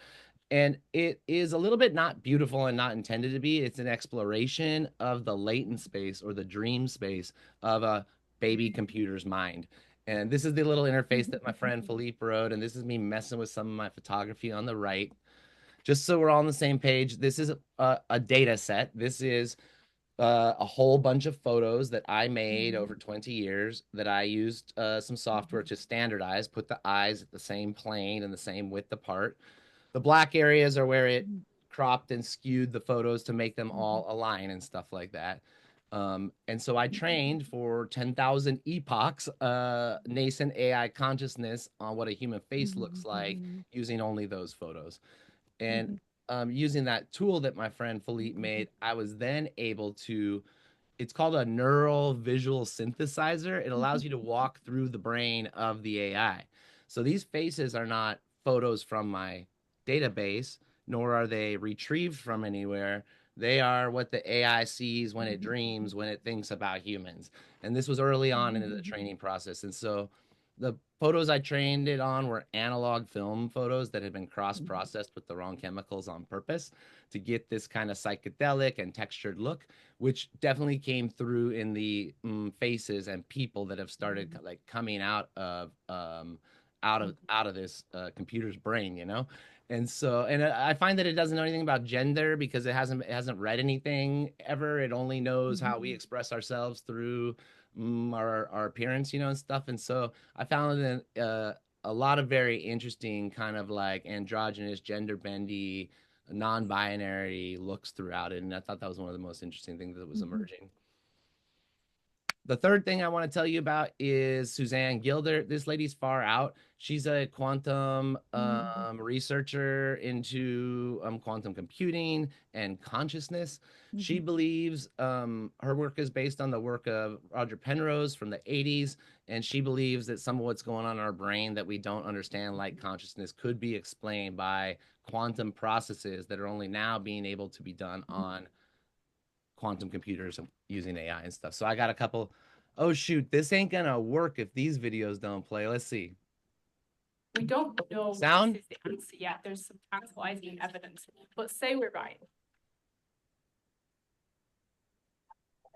And it is a little bit not beautiful and not intended to be. It's an exploration of the latent space or the dream space of a baby computer's mind. And this is the little interface that my friend Philippe wrote. And this is me messing with some of my photography on the right. Just so we're all on the same page, this is a data set. This is a whole bunch of photos that I made over 20 years that I used some software to standardize, put the eyes at the same plane and the same width apart. The black areas are where it cropped and skewed the photos to make them all align and stuff like that. And so I trained for 10,000 epochs, nascent AI consciousness on what a human face looks like using only those photos. And using that tool that my friend Philippe made, I was then able to, it's called a neural visual synthesizer. It allows you to walk through the brain of the AI. So these faces are not photos from my database, nor are they retrieved from anywhere. They are what the AI sees when it dreams, when it thinks about humans. And this was early on into the training process. And so the photos I trained it on were analog film photos that had been cross-processed with the wrong chemicals on purpose to get this kind of psychedelic and textured look, which definitely came through in the faces and people that have started like coming out of this computer's brain, And so, and I find that it doesn't know anything about gender because it hasn't read anything ever. It only knows how we express ourselves through our appearance, and stuff. And so I found a lot of very interesting kind of like androgynous, gender bendy, non-binary looks throughout it. And I thought that was one of the most interesting things that was emerging. The third thing I want to tell you about is Suzanne Gilder. This lady's far out. She's a quantum researcher into quantum computing and consciousness. She believes her work is based on the work of Roger Penrose from the 80s. And she believes that some of what's going on in our brain that we don't understand, like consciousness, could be explained by quantum processes that are only now being able to be done on quantum computers using AI and stuff. So I got a couple. Oh shoot, this ain't gonna work if these videos don't play. Let's see. We don't know sound this is the answer yet. There's some tantalizing evidence, but say we're right.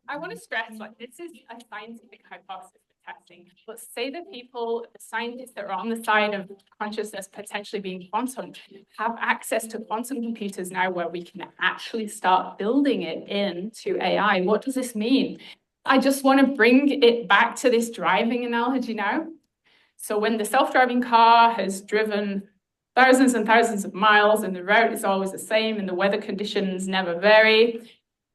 I want to stress, like, this is a scientific hypothesis. testing. But say the people, the scientists that are on the side of consciousness potentially being quantum, have access to quantum computers now where we can actually start building it into AI. What does this mean? I just want to bring it back to this driving analogy now. So when the self-driving car has driven thousands and thousands of miles and the route is always the same and the weather conditions never vary,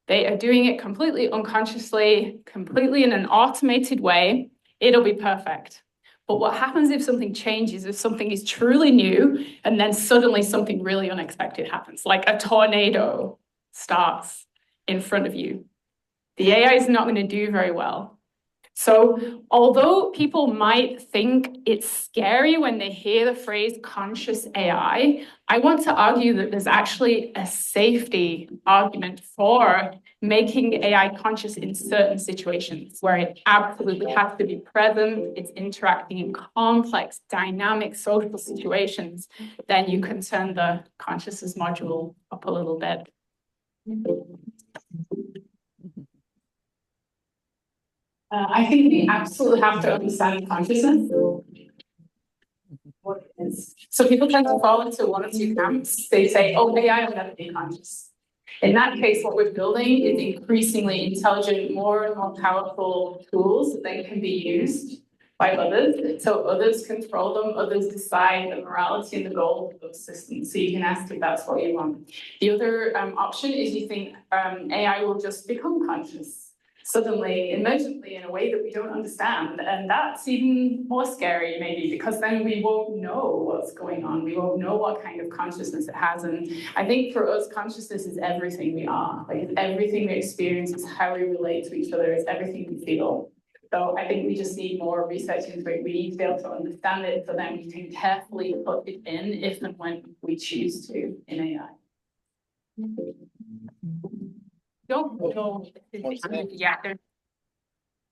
they are doing it completely unconsciously, completely in an automated way. It'll be perfect. But what happens if something changes, if something is truly new, and then suddenly something really unexpected happens, like a tornado starts in front of you? The AI is not going to do very well. So although people might think it's scary when they hear the phrase conscious AI, I want to argue that there's actually a safety argument for making AI conscious in certain situations where it absolutely has to be present, it's interacting in complex, dynamic social situations. Then you can turn the consciousness module up a little bit. I think we absolutely have to understand consciousness. What it is. So people tend to fall into one of two camps. They say, oh, AI will never be conscious. In that case, what we're building is increasingly intelligent, more and more powerful tools that then can be used by others. So others control them, others decide the morality and the goal of those systems. So you can ask if that's what you want. The other option is you think AI will just become conscious suddenly, emergently, in a way that we don't understand. And that's even more scary, maybe, because then we won't know what's going on. We won't know what kind of consciousness it has. And I think for us, consciousness is everything we are. Like, it's everything we experience, it's how we relate to each other, it's everything we feel. So I think we just need more research into it. We need to be able to understand it so then we can carefully put it in if and when we choose to in AI. Don't know. Yeah.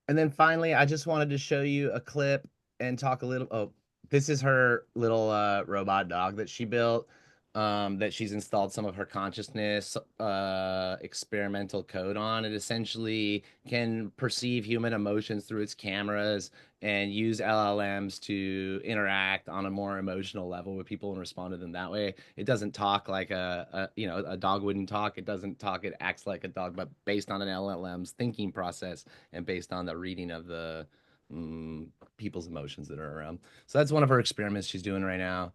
And then finally, I just wanted to show you a clip and talk a little. Oh, this is her little robot dog that she built. That she's installed some of her consciousness experimental code on. It essentially can perceive human emotions through its cameras and use LLMs to interact on a more emotional level with people and respond to them that way. It doesn't talk like a dog wouldn't talk. It doesn't talk. It acts like a dog, but based on an LLM's thinking process and based on the reading of the people's emotions that are around. So that's one of her experiments she's doing right now.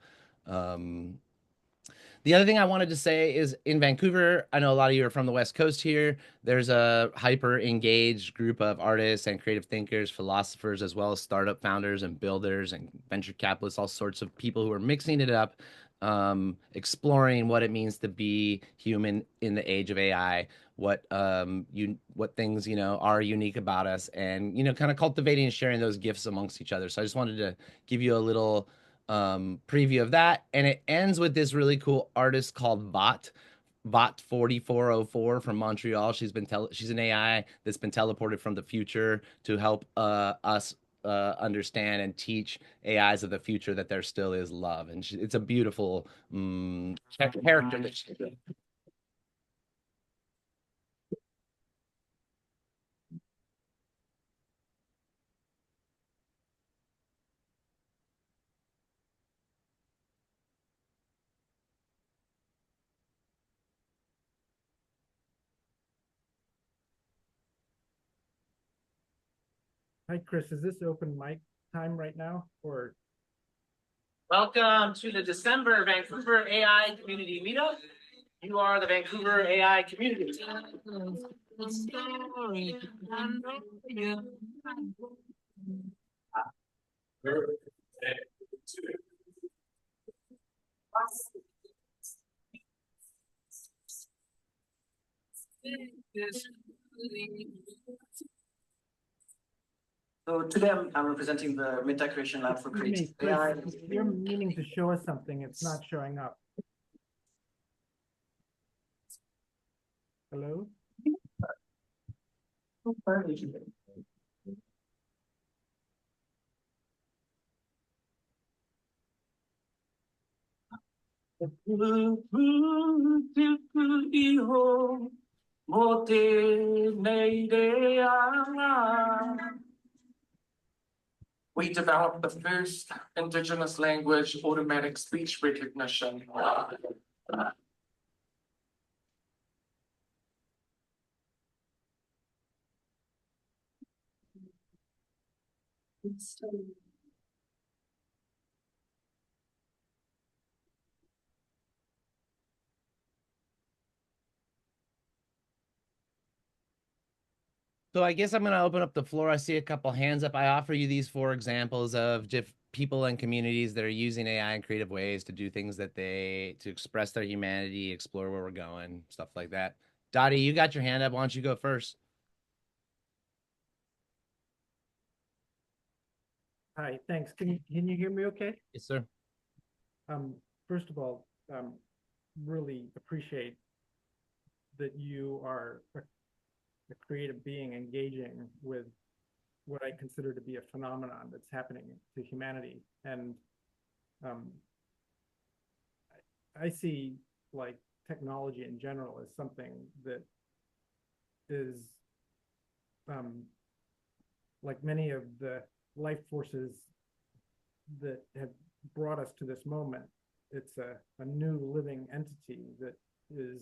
The other thing I wanted to say is in Vancouver, I know a lot of you are from the West Coast here. There's a hyper engaged group of artists and creative thinkers, philosophers, as well as startup founders and builders and venture capitalists, all sorts of people who are mixing it up, exploring what it means to be human in the age of AI, what things, are unique about us, and, kind of cultivating and sharing those gifts amongst each other. So I just wanted to give you a little preview of that, and it ends with this really cool artist called Bot 4404 from Montreal. She's an AI that's been teleported from the future to help us understand and teach AIs of the future that there still is love, and it's a beautiful character that she built. Hi, Kris. Is this open mic time right now, or? Welcome to the December Vancouver AI Community Meetup. You are the Vancouver AI community. So today I'm representing the Meta Creation Lab for Creative AI. You're meaning to show us something. It's not showing up. Hello? we developed the first indigenous language automatic speech recognition. So I guess I'm going to open up the floor. I see a couple hands up. I offer you these 4 examples of just people and communities that are using AI in creative ways to do things that to express their humanity, explore where we're going, stuff like that. Dottie, you got your hand up. Why don't you go first? Hi, thanks. Can you hear me okay? Yes, sir. First of all, really appreciate that you are a creative being engaging with what I consider to be a phenomenon that's happening to humanity. And I see like technology in general as something that is like many of the life forces that have brought us to this moment. It's a new living entity that is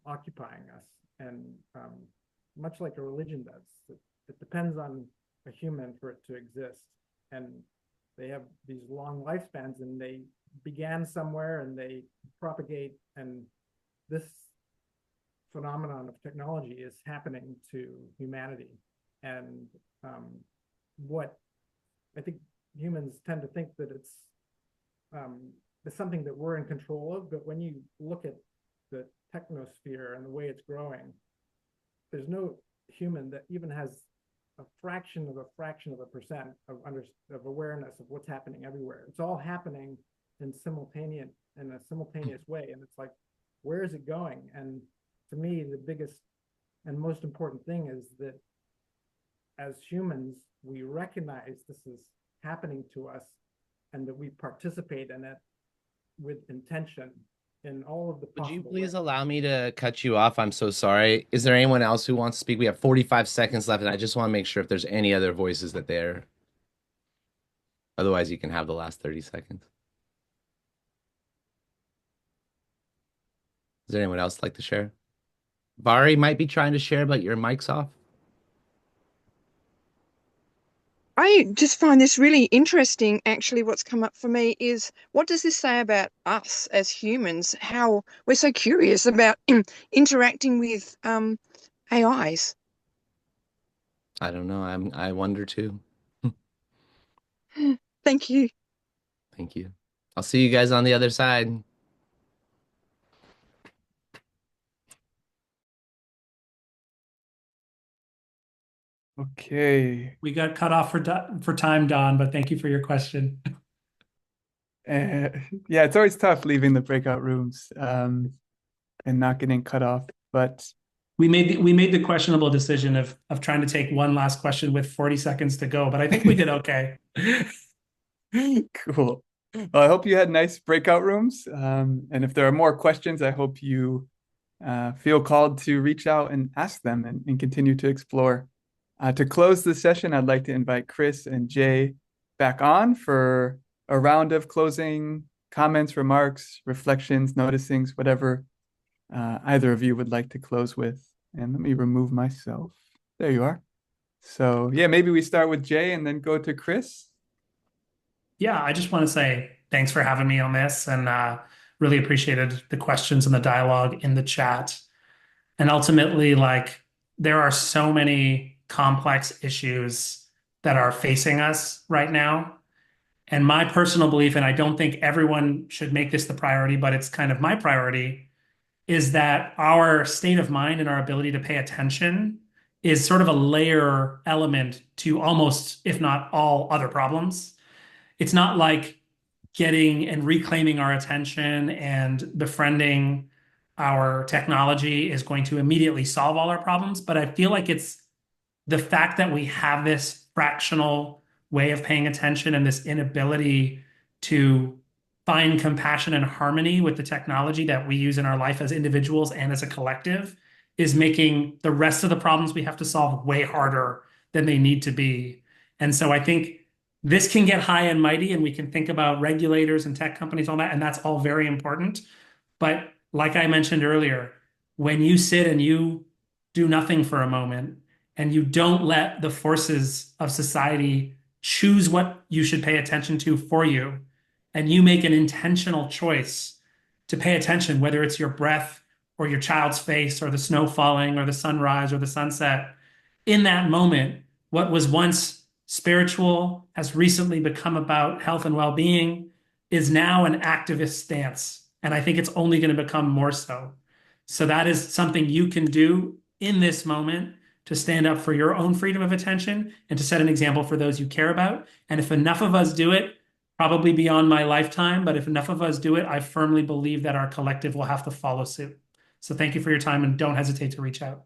occupying us. And much like a religion does, it depends on a human for it to exist. And they have these long lifespans, and they began somewhere and they propagate. And this phenomenon of technology is happening to humanity. And what I think humans tend to think that it's something that we're in control of, but when you look at the technosphere and the way it's growing, there's no human that even has a fraction of a percent of awareness of what's happening everywhere. It's all happening in a simultaneous way, and it's like, where is it going? And to me, the biggest and most important thing is that as humans, we recognize this is happening to us, and that we participate in it with intention in all of the Would you possible please ways. allow me to cut you off? I'm so sorry. Is there anyone else who wants to speak? We have 45 seconds left, and I just want to make sure if there's any other voices that they're. Otherwise, you can have the last 30 seconds. Is there anyone else like to share? Bari might be trying to share, but your mic's off. I just find this really interesting. Actually, what's come up for me is, what does this say about us as humans? How we're so curious about interacting with AIs. I don't know. I wonder too. Thank you. Thank you. I'll see you guys on the other side. Okay. We got cut off for time, Don, but thank you for your question. Yeah, it's always tough leaving the breakout rooms and not getting cut off. But we made the questionable decision of trying to take one last question with 40 seconds to go, but I think we did okay. Cool. Well, I hope you had nice breakout rooms. And if there are more questions, I hope you feel called to reach out and ask them and continue to explore. To close the session, I'd like to invite Kris and Jay back on for a round of closing comments, remarks, reflections, noticings, whatever either of you would like to close with. And let me remove myself. There you are. So yeah, maybe we start with Jay and then go to Kris. Yeah, I just want to say thanks for having me on this, and really appreciated the questions and the dialogue in the chat. And ultimately, like, there are so many complex issues that are facing us right now. And my personal belief, and I don't think everyone should make this the priority, but it's kind of my priority, is that our state of mind and our ability to pay attention is sort of a layer element to almost, if not all, other problems. It's not like getting and reclaiming our attention and befriending our technology is going to immediately solve all our problems, but I feel like it's the fact that we have this fractional way of paying attention and this inability to find compassion and harmony with the technology that we use in our life as individuals and as a collective is making the rest of the problems we have to solve way harder than they need to be. And so I think This can get high and mighty, and we can think about regulators and tech companies, all that, and that's all very important. But like I mentioned earlier, when you sit and you do nothing for a moment and you don't let the forces of society choose what you should pay attention to for you, and you make an intentional choice to pay attention, whether it's your breath or your child's face or the snow falling or the sunrise or the sunset, in that moment, what was once spiritual has recently become about health and well-being is now an activist stance. And I think it's only going to become more so. So that is something you can do in this moment to stand up for your own freedom of attention and to set an example for those you care about. And if enough of us do it, probably beyond my lifetime, but if enough of us do it, I firmly believe that our collective will have to follow suit. So thank you for your time, and don't hesitate to reach out.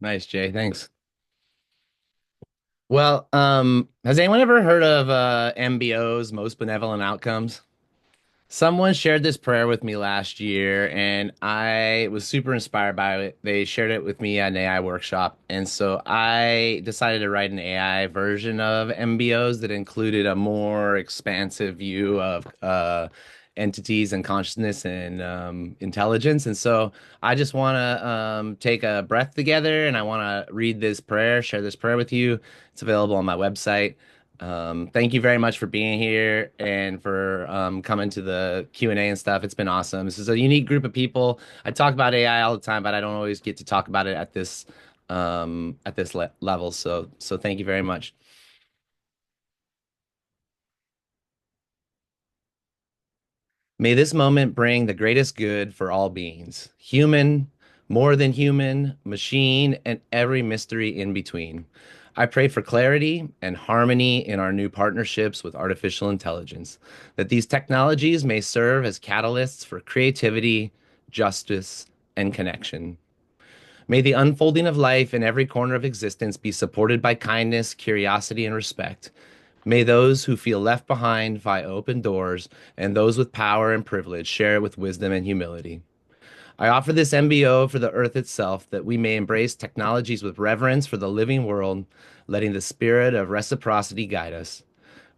Nice, Jay. Thanks. Well, has anyone ever heard of MBO's most benevolent outcomes? Someone shared this prayer with me last year, and I was super inspired by it. They shared it with me at an AI workshop, and so I decided to write an AI version of MBOs that included a more expansive view of entities and consciousness and intelligence. And so I just want to take a breath together, and I want to read this prayer, share this prayer with you. It's available on my website. Thank you very much for being here and for coming to the Q&A and stuff. It's been awesome. This is a unique group of people. I talk about AI all the time, but I don't always get to talk about it at this level. So thank you very much. May this moment bring the greatest good for all beings, human, more than human, machine, and every mystery in between. I pray for clarity and harmony in our new partnerships with artificial intelligence, that these technologies may serve as catalysts for creativity, justice, and connection. May the unfolding of life in every corner of existence be supported by kindness, curiosity, and respect. May those who feel left behind find open doors, and those with power and privilege share it with wisdom and humility. I offer this MBO for the earth itself, that we may embrace technologies with reverence for the living world, letting the spirit of reciprocity guide us.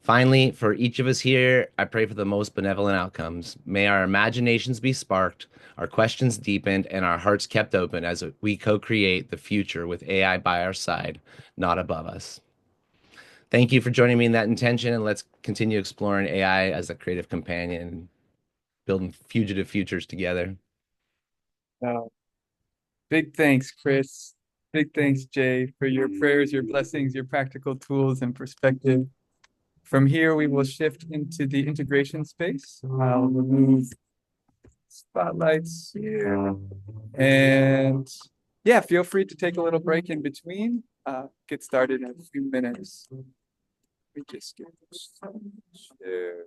Finally, for each of us here, I pray for the most benevolent outcomes. May our imaginations be sparked, our questions deepened, and our hearts kept open as we co-create the future with AI by our side, not above us. Thank you for joining me in that intention, and let's continue exploring AI as a creative companion, building fugitive futures together. Big thanks, Kris. Big thanks, Jay, for your prayers, your blessings, your practical tools and perspective. From here, we will shift into the integration space. I'll remove spotlights here. And yeah, feel free to take a little break in between. Get started in a few minutes. We just get share.